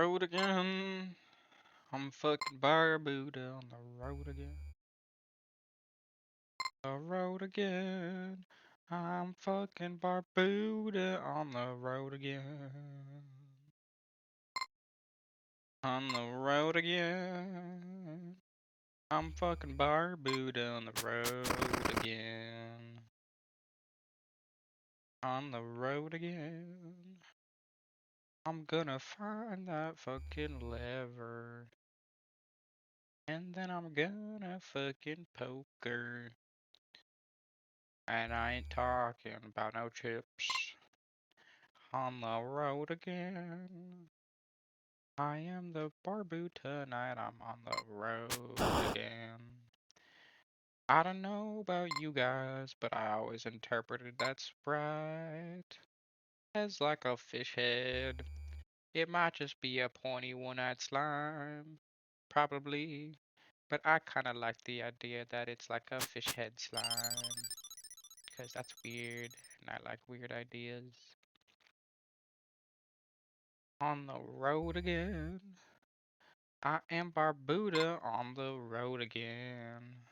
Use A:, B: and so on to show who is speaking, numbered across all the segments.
A: road again. I'm fucking barbuta on the road again. The road again. I'm fucking barbuta on the road again. On the road again. I'm fucking barbuta on the road again. On the road again. I'm gonna find that fucking lever. And then I'm gonna fucking poker. And I ain't talking about no chips. On the road again. I am the barbu tonight. I'm on the road again. I don't know about you guys, but I always interpreted that Sprite as like a fish head. It might just be a pointy one-eyed slime. Probably. But I kinda like the idea that it's like a fish head slime. Because that's weird, and I like weird ideas. On the road again. I am Barbuda on the road again.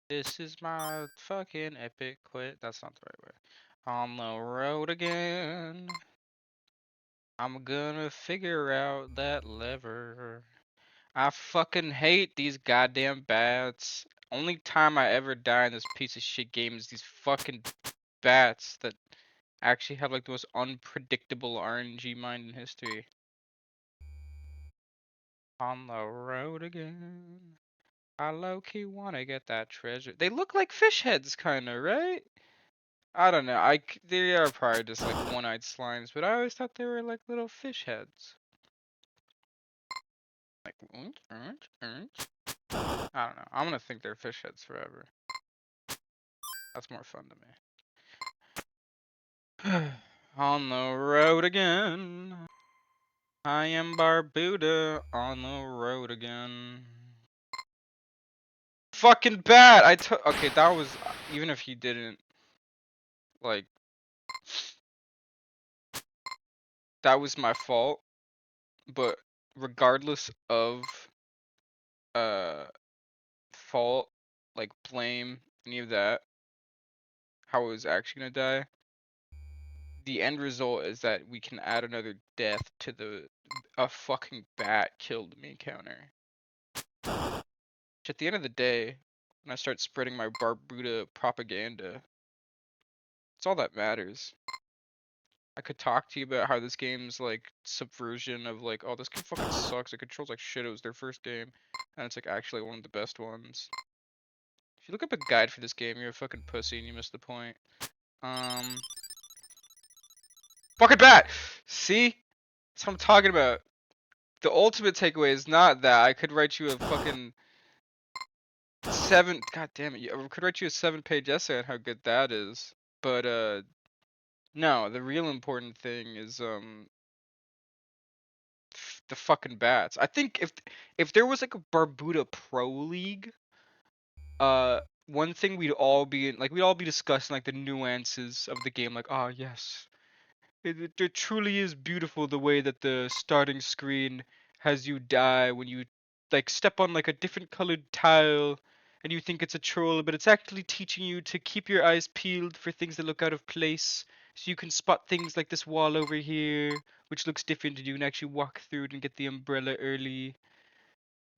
A: This is my fucking epic quit. That's not the right way. On the road again. I'm gonna figure out that lever. I fucking hate these goddamn bats. Only time I ever die in this piece of shit game is these fucking bats that actually have like the most unpredictable RNG mind in history. On the road again. I low-key wanna get that treasure. They look like fish heads kinda, right? I don't know. They are probably just like one-eyed slimes, but I always thought they were like little fish heads. Like, I don't know. I'm gonna think they're fish heads forever. That's more fun to me. On the road again. I am Barbuda on the road again. Fucking bat! Okay, that was, even if he didn't, like, that was my fault, but regardless of, fault, like, blame, any of that, how I was actually gonna die, the end result is that we can add another death to a fucking bat killed me counter. Which at the end of the day, when I start spreading my Barbuda propaganda, it's all that matters. I could talk to you about how this game's like subversion of like, oh, this game fucking sucks. It controls like shit. It was their first game, and it's like actually one of the best ones. If you look up a guide for this game, you're a fucking pussy and you missed the point. Fucking bat! See? That's what I'm talking about. The ultimate takeaway is not that. I could write you a fucking god damn it. I could write you a 7-page essay on how good that is. But, no, the real important thing is, the fucking bats. I think if there was like a Barbuda Pro League, one thing we'd all be discussing like the nuances of the game, like, oh yes, it truly is beautiful the way that the starting screen has you die when you like step on like a different colored tile and you think it's a troll, but it's actually teaching you to keep your eyes peeled for things that look out of place, so you can spot things like this wall over here, which looks different, and you can actually walk through it and get the umbrella early.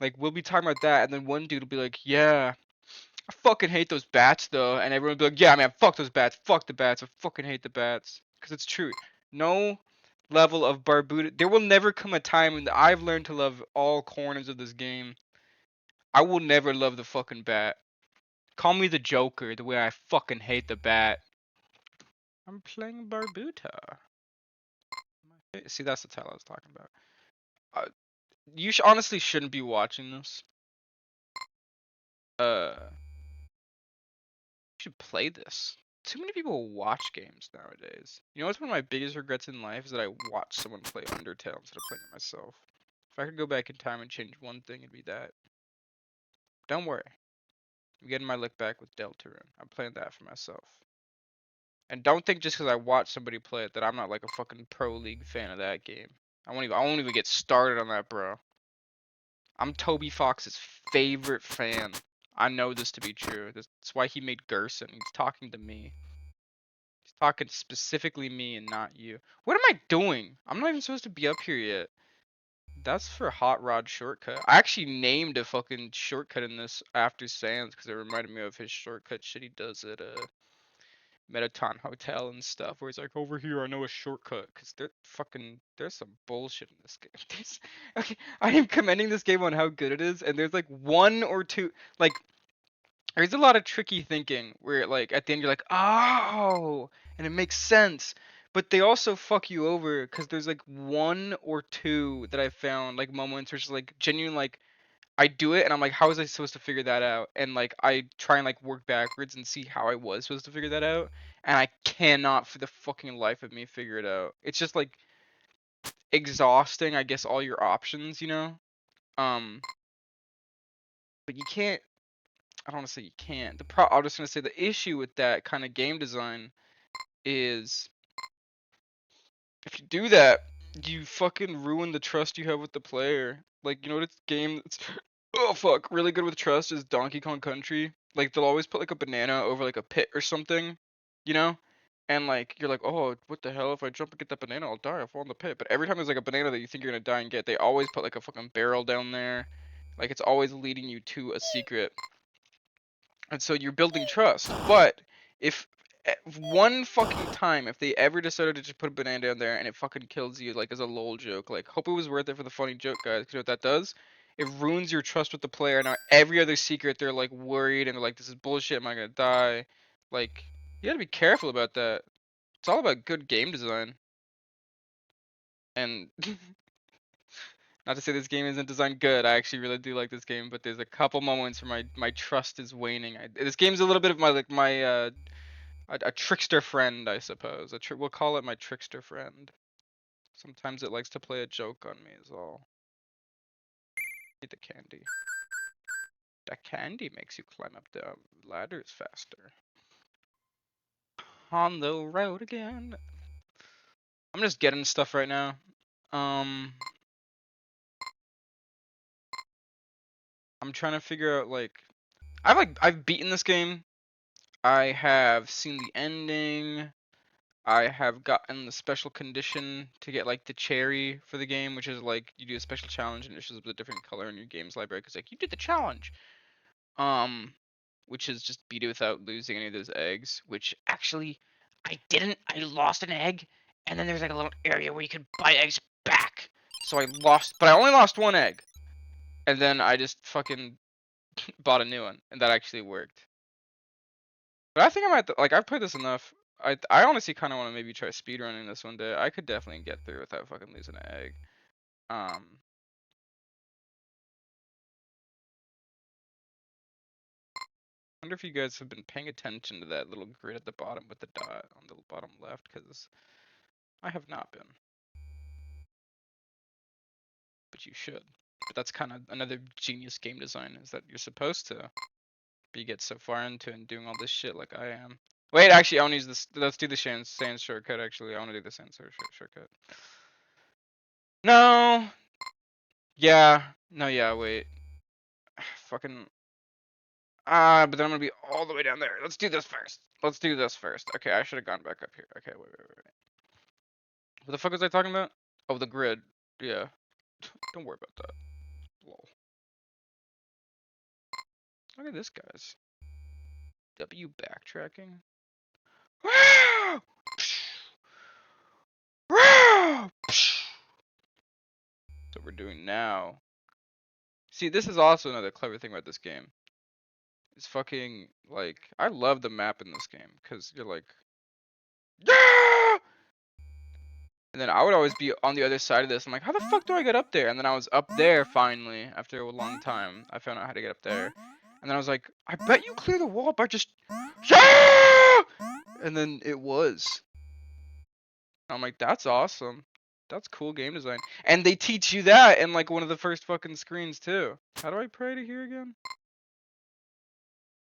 A: Like, we'll be talking about that, and then one dude will be like, yeah, I fucking hate those bats though, and everyone will be like, yeah man, fuck those bats, fuck the bats, I fucking hate the bats. Because it's true. No level of Barbuda, there will never come a time when I've learned to love all corners of this game. I will never love the fucking bat. Call me the Joker, the way I fucking hate the bat. I'm playing Barbuta. See, that's the title I was talking about. You honestly shouldn't be watching this. You should play this. Too many people watch games nowadays. You know what's one of my biggest regrets in life is that I watched someone play Undertale instead of playing it myself. If I could go back in time and change one thing, it'd be that. Don't worry. I'm getting my lick back with Deltarune. I'm playing that for myself. And don't think just because I watched somebody play it that I'm not like a fucking Pro League fan of that game. I won't even get started on that, bro. I'm Toby Fox's favorite fan. I know this to be true. That's why he made Gerson. He's talking to me. He's talking specifically me and not you. What am I doing? I'm not even supposed to be up here yet. That's for Hot Rod shortcut. I actually named a fucking shortcut in this after Sans because it reminded me of his shortcut shit he does at Metaton Hotel and stuff, where he's like, over here, I know a shortcut, because there's some bullshit in this game. Okay, I am commending this game on how good it is, and there's like one or two, like, there's a lot of tricky thinking, where like, at the end you're like, oh, and it makes sense, but they also fuck you over, because there's like one or two that I found, like, moments where it's like, genuine, like, I do it and I'm like, how was I supposed to figure that out? And like I try and like work backwards and see how I was supposed to figure that out, and I cannot for the fucking life of me figure it out. It's just like exhausting, I guess, all your options, you know? Um, but you can't. I don't want to say you can't. I'm just gonna say the issue with that kind of game design is if you do that, you fucking ruin the trust you have with the player. Like, you know what game that's oh fuck, really good with trust is Donkey Kong Country. Like they'll always put like a banana over like a pit or something, you know? And like you're like, oh, what the hell? If I jump and get that banana, I'll die. I'll fall in the pit. But every time there's like a banana that you think you're gonna die and get, they always put like a fucking barrel down there. Like it's always leading you to a secret. And so you're building trust. But if one fucking time, if they ever decided to just put a banana down there and it fucking kills you, like as a lol joke, like hope it was worth it for the funny joke, guys. Because what that does, it ruins your trust with the player. Now every other secret, they're like worried and they're like, this is bullshit. Am I gonna die? Like you gotta be careful about that. It's all about good game design. And not to say this game isn't designed good. I actually really do like this game, but there's a couple moments where my trust is waning. This game's a little bit of my a trickster friend, I suppose. We'll call it my trickster friend. Sometimes it likes to play a joke on me is all. Eat the candy. That candy makes you climb up the ladders faster. On the road again. I'm just getting stuff right now. I'm trying to figure out like I've beaten this game. I have seen the ending. I have gotten the special condition to get like the cherry for the game, which is like you do a special challenge and it shows up a different color in your game's library because like you did the challenge. Which is just beat it without losing any of those eggs, which actually I didn't. I lost an egg, and then there's like a little area where you could buy eggs back. So I lost, but I only lost one egg, and then I just fucking bought a new one, and that actually worked. But I think I might like I've played this enough. I honestly kind of want to maybe try speedrunning this one day. I could definitely get through without fucking losing an egg. Wonder if you guys have been paying attention to that little grid at the bottom with the dot on the bottom left, because I have not been. But you should. But that's kind of another genius game design, is that you're supposed to. But you get so far into and doing all this shit like I am. Wait, actually, I want to use this. Let's do the Sans shortcut, actually. I want to do the Sans shortcut. No! Yeah. No, yeah, wait. Fucking. But then I'm gonna be all the way down there. Let's do this first. Let's do this first. Okay, I should have gone back up here. Okay, wait. What the fuck was I talking about? Oh, the grid. Yeah. Don't worry about that. Lol. Look at this, guys. W backtracking. What we're doing now. See, this is also another clever thing about this game. It's fucking, like, I love the map in this game, because you're like, yeah! And then I would always be on the other side of this. I'm like, how the fuck do I get up there? And then I was up there finally, after a long time. I found out how to get up there. And then I was like, I bet you clear the wall by just, yeah! And then it was. I'm like, that's awesome. That's cool game design. And they teach you that in like one of the first fucking screens too. How do I pray to here again?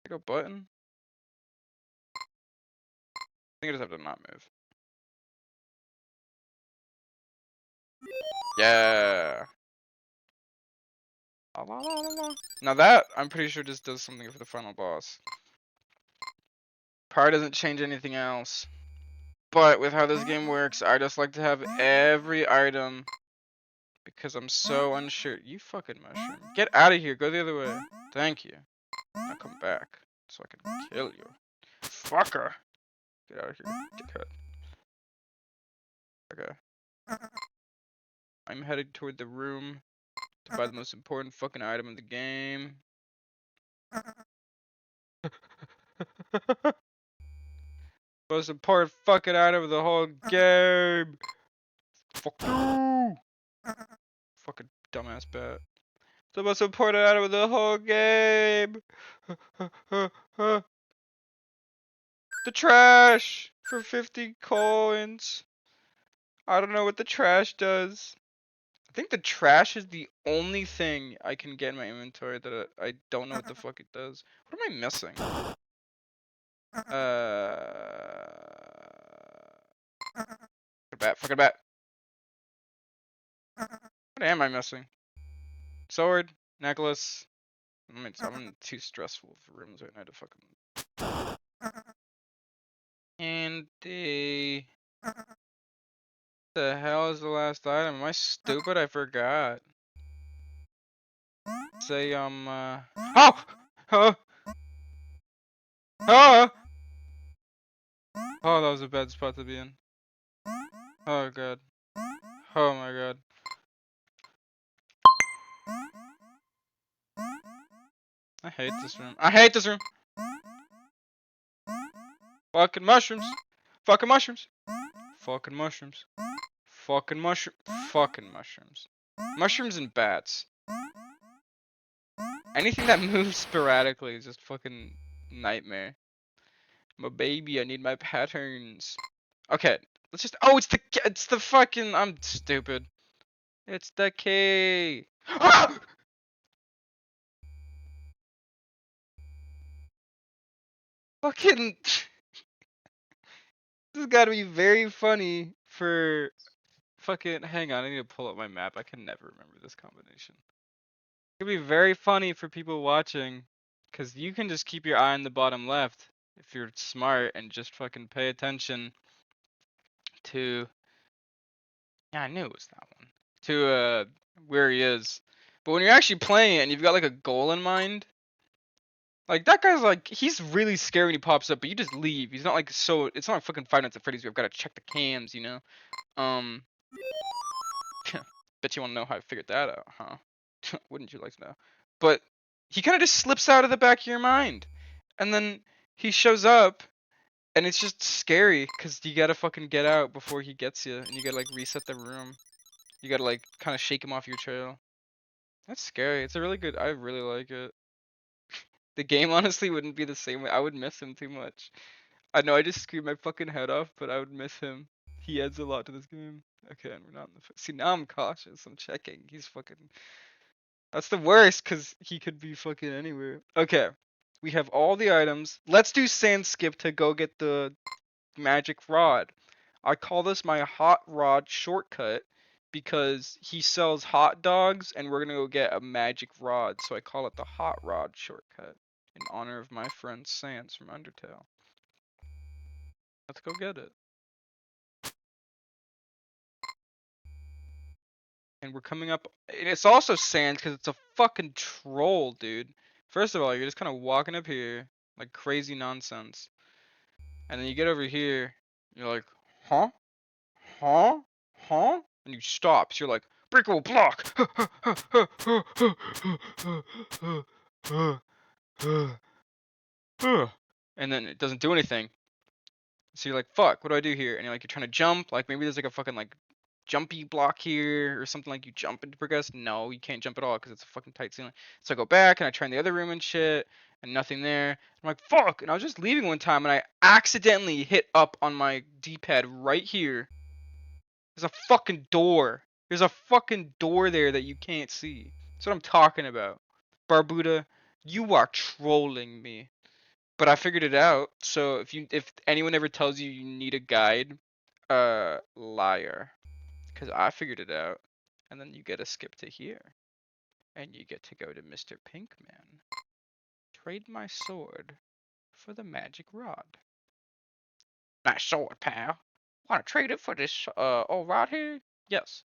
A: Like a button? I think I just have to not move. Yeah. Now that, I'm pretty sure just does something for the final boss. Probably doesn't change anything else. But with how this game works, I just like to have every item because I'm so unsure. You fucking mushroom. Get out of here. Go the other way. Thank you. Now come back so I can kill you. Fucker. Get out of here. Dickhead. Okay. I'm headed toward the room to buy the most important fucking item in the game. Most important fucking item of the whole game. Fuck you. Fucking dumbass bat. The most important item of the whole game. The trash for 50 coins. I don't know what the trash does. I think the trash is the only thing I can get in my inventory that I don't know what the fuck it does. What am I missing? Fucking bat. What am I missing? Sword, necklace. I'm in too stressful for rooms right now to fucking. And the hell is the last item? Am I stupid? I forgot. Say oh! Oh! Oh! Oh, that was a bad spot to be in. Oh god. Oh my god. I hate this room. I hate this room! Fucking mushrooms! Fucking mushrooms! Fucking mushrooms. Fucking mushroom. Fucking mushrooms. Mushrooms and bats. Anything that moves sporadically is just fucking nightmare. My baby, I need my patterns. Okay, let's just. Oh, it's the fucking. I'm stupid. It's the key. Ah! Fucking. This has got to be very funny for fucking. Hang on, I need to pull up my map. I can never remember this combination. It could be very funny for people watching, cause you can just keep your eye on the bottom left if you're smart and just fucking pay attention to. Yeah, I knew it was that one. To where he is. But when you're actually playing it and you've got like a goal in mind, like that guy's like he's really scary when he pops up, but you just leave. He's not like so. It's not like fucking Five Nights at Freddy's. We've got to check the cams, you know. Um, bet you want to know how I figured that out, huh? Wouldn't you like to know? But he kind of just slips out of the back of your mind, and then he shows up, and it's just scary because you gotta fucking get out before he gets you, and you gotta like reset the room. You gotta like kind of shake him off your trail. That's scary. It's a really good. I really like it. The game honestly wouldn't be the same way. I would miss him too much. I know I just screamed my fucking head off, but I would miss him. He adds a lot to this game. Okay, and we're not in the. See, now I'm cautious. I'm checking. He's fucking. That's the worst, cause he could be fucking anywhere. Okay, we have all the items. Let's do sand skip to go get the magic rod. I call this my hot rod shortcut because he sells hot dogs and we're gonna go get a magic rod, so I call it the hot rod shortcut in honor of my friend Sans from Undertale. Let's go get it. And we're coming up, and it's also Sans because it's a fucking troll, dude. First of all, you're just kind of walking up here like crazy nonsense, and then you get over here, you're like, huh? Huh? Huh? And you stop. So you're like, breakable block. And then it doesn't do anything. So you're like, fuck, what do I do here? And you're trying to jump. Like maybe there's like a fucking like jumpy block here or something, like you jump into progress. No, you can't jump at all because it's a fucking tight ceiling. So I go back and I try in the other room and shit and nothing there. I'm like, fuck. And I was just leaving one time and I accidentally hit up on my D-pad right here. There's a fucking door. There's a fucking door there that you can't see. That's what I'm talking about. Barbuta, you are trolling me. But I figured it out. So if anyone ever tells you you need a guide, liar. Cause I figured it out. And then you get to skip to here. And you get to go to Mr. Pinkman. Trade my sword for the magic rod. Nice sword, pal. Want to trade it for this old rod here? Yes.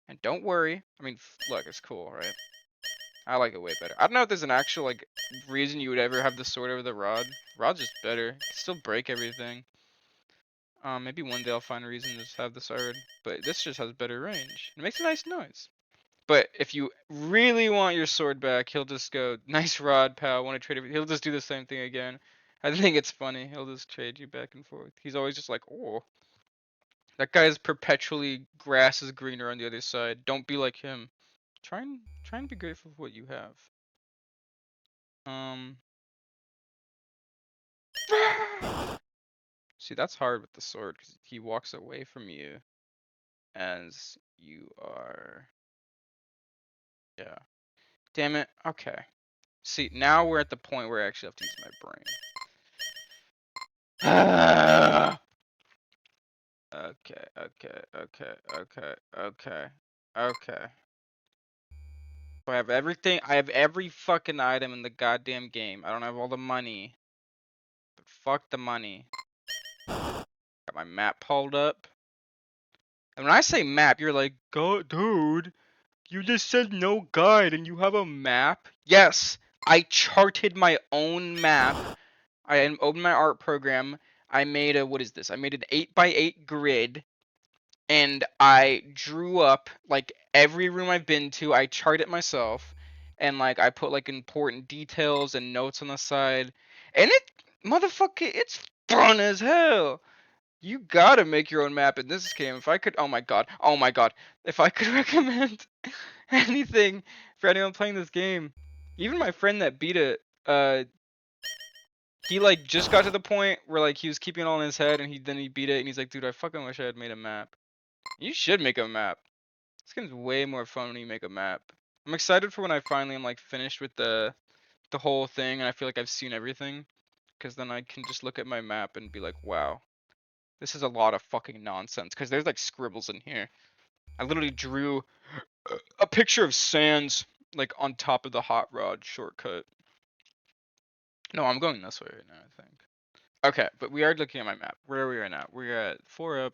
A: And don't worry. I mean, look, it's cool, right? I like it way better. I don't know if there's an actual like reason you would ever have the sword over the rod. Rod's just better. Can still break everything. Maybe one day I'll find a reason to just have the sword, but this just has better range. It makes a nice noise. But if you really want your sword back, he'll just go, nice rod, pal. Want to trade it? He'll just do the same thing again. I think it's funny. He'll just trade you back and forth. He's always just like, oh, that guy's perpetually grass is greener on the other side. Don't be like him. Try and be grateful for what you have. Um. See, that's hard with the sword because he walks away from you as you are. Yeah. Damn it. Okay. See, now we're at the point where I actually have to use my brain. Okay. I have everything. I have every fucking item in the goddamn game. I don't have all the money. But fuck the money. Got my map pulled up. And when I say map, you're like, go, dude, you just said no guide and you have a map? Yes, I charted my own map. I opened my art program. I made a, what is this? I made an 8x8 grid. And I drew up like every room I've been to. I chart it myself, and like I put like important details and notes on the side. And it, motherfucker, it's fun as hell. You gotta make your own map in this game. If I could, oh my god, if I could recommend anything for anyone playing this game, even my friend that beat it, he like just got to the point where like he was keeping it all in his head, and he beat it, and he's like, dude, I fucking wish I had made a map. You should make a map. This game's way more fun when you make a map. I'm excited for when I finally am like finished with the whole thing and I feel like I've seen everything, because then I can just look at my map and be like, wow, this is a lot of fucking nonsense, because there's like scribbles in here. I literally drew a picture of Sans like on top of the hot rod shortcut. No, I'm going this way right now, I think. Okay, but we are looking at my map. Where are we right now? We're at 4 up,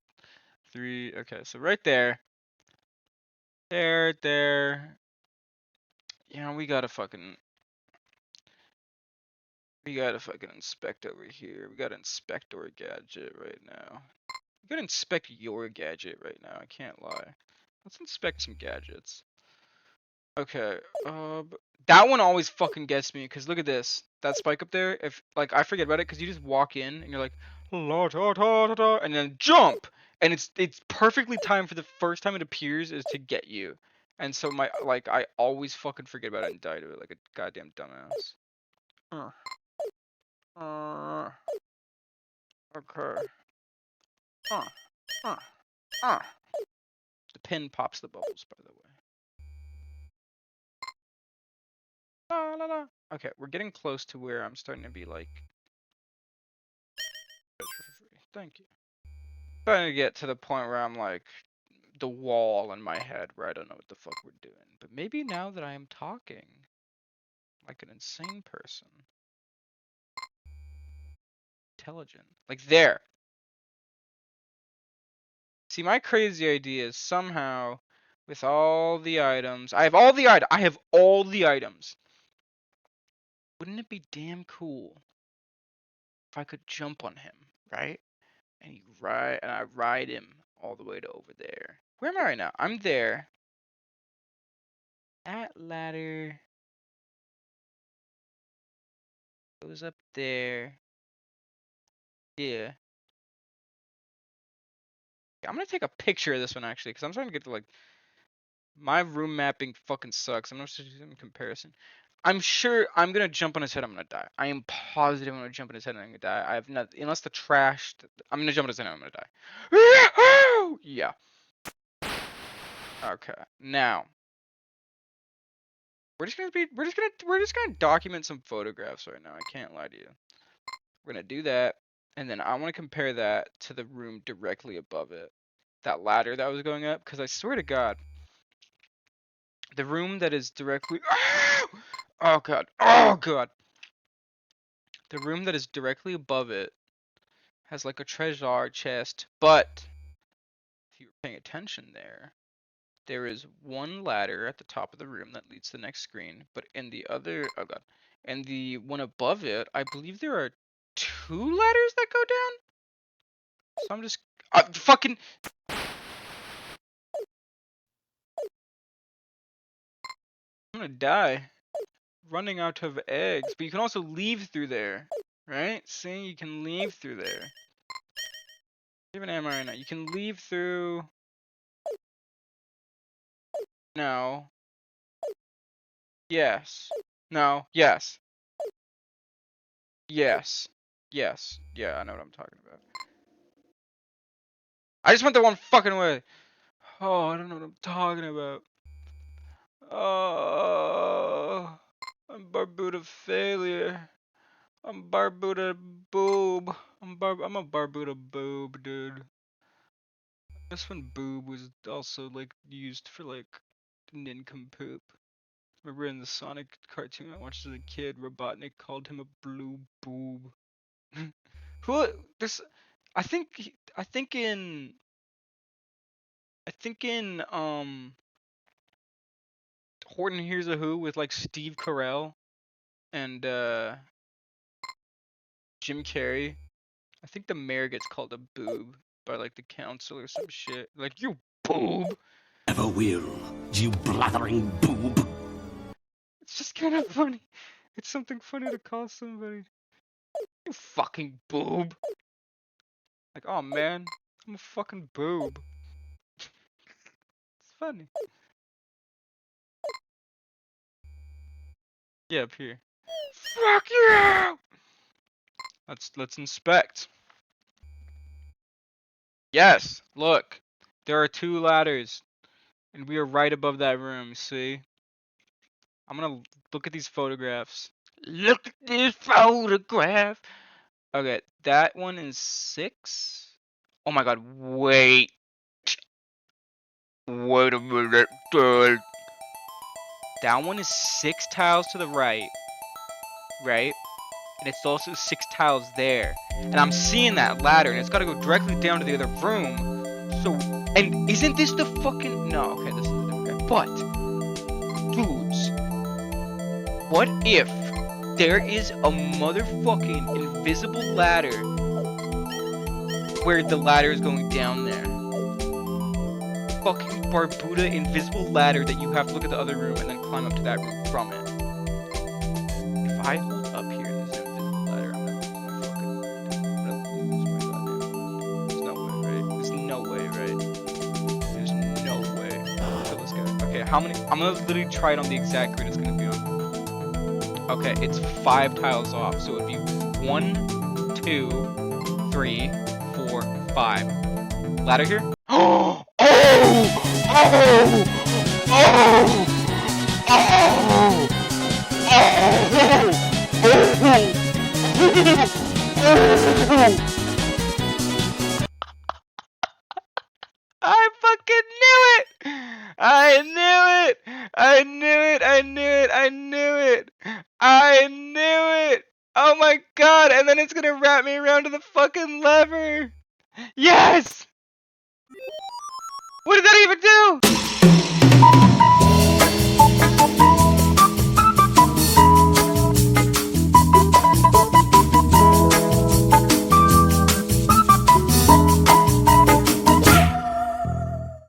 A: 3. Okay, so right there. There. You know, we gotta fucking inspect over here. We gotta inspect our gadget right now. We gotta inspect your gadget right now. I can't lie. Let's inspect some gadgets. Okay. That one always fucking gets me, because look at this. That spike up there. If like I forget about it, because you just walk in and you're like, la ta ta ta ta, and then jump, and it's perfectly timed for the first time it appears is to get you. And so I always fucking forget about it and die to it like a goddamn dumbass. Okay. The pin pops the bubbles, by the way. La la la. Okay, we're getting close to where I'm starting to be like. Thank you. Starting to get to the point where I'm like the wall in my head where I don't know what the fuck we're doing. But maybe now that I am talking like an insane person. Intelligent. Like there. See, my crazy idea is somehow with all the items. I have all the items. Wouldn't it be damn cool if I could jump on him, right? And I ride him all the way to over there. Where am I right now? I'm there. That ladder goes up there. Yeah. I'm gonna take a picture of this one actually, because I'm trying to get to like my room mapping fucking sucks. I'm not just in comparison. I'm sure I'm gonna jump on his head. I'm gonna die. I am positive I'm gonna jump on his head and I'm gonna die. I have not, unless the trash. I'm gonna jump on his head and I'm gonna die. Yeah. Okay. Now we're just gonna document some photographs right now. I can't lie to you. We're gonna do that, and then I want to compare that to the room directly above it. That ladder that was going up, because I swear to God, The room that is directly. Oh god. Oh god. The room that is directly above it has like a treasure chest, but if you were paying attention there is one ladder at the top of the room that leads to the next screen, but in the other, oh god, and the one above it, I believe there are two ladders that go down. So I'm just, fucking. I'm gonna die. Running out of eggs, but you can also leave through there, right? See, you can leave through there. Even am I right now? You can leave through. No. Yes. No. Yes. Yes. Yes. Yeah, I know what I'm talking about. I just went the one fucking way. Oh, I don't know what I'm talking about. Oh, I'm barbuta failure. I'm barbuta boob. I'm a barbuta boob, dude. This one boob was also like used for like nincompoop. Remember in the Sonic cartoon I watched as a kid, Robotnik called him a blue boob. Who this? I think I think in I think in Horton Hears a Who with like Steve Carell and Jim Carrey. I think the mayor gets called a boob by like the council or some shit. Like, you boob.
B: Never will, you blathering boob.
A: It's just kind of funny. It's something funny to call somebody. You fucking boob. Like, oh man, I'm a fucking boob. It's funny. Yeah, up here. Fuck you! Let's inspect. Yes, look. There are two ladders. And we are right above that room, see? I'm gonna look at these photographs. Look at this photograph! Okay, that one is 6. Oh my god, wait. Wait a minute, dude. That one is 6 tiles to the right. Right? And it's also 6 tiles there. And I'm seeing that ladder, and it's gotta go directly down to the other room. So, and isn't this the fucking... No, okay, this is a different guy. But, dudes, what if there is a motherfucking invisible ladder where the ladder is going down there? Fucking barbuta invisible ladder that you have to look at the other room and then climb up to that room from it. If I hold up here in this invisible ladder, I'm gonna lose my fucking mind. I'm gonna lose my goddamn. There's no way, right? There's no way, right? There's no way. Kill this guy. Okay, how many? I'm gonna literally try it on the exact grid it's gonna be on. Okay, it's 5 tiles off, so it'd be 1, 2, 3, 4, 5. Ladder here? Oh! I fucking knew it! I knew it! I knew it! I knew it! I knew it! I knew it! Oh my god! And then it's gonna wrap me around to the fucking lever! Yes! What did that even do?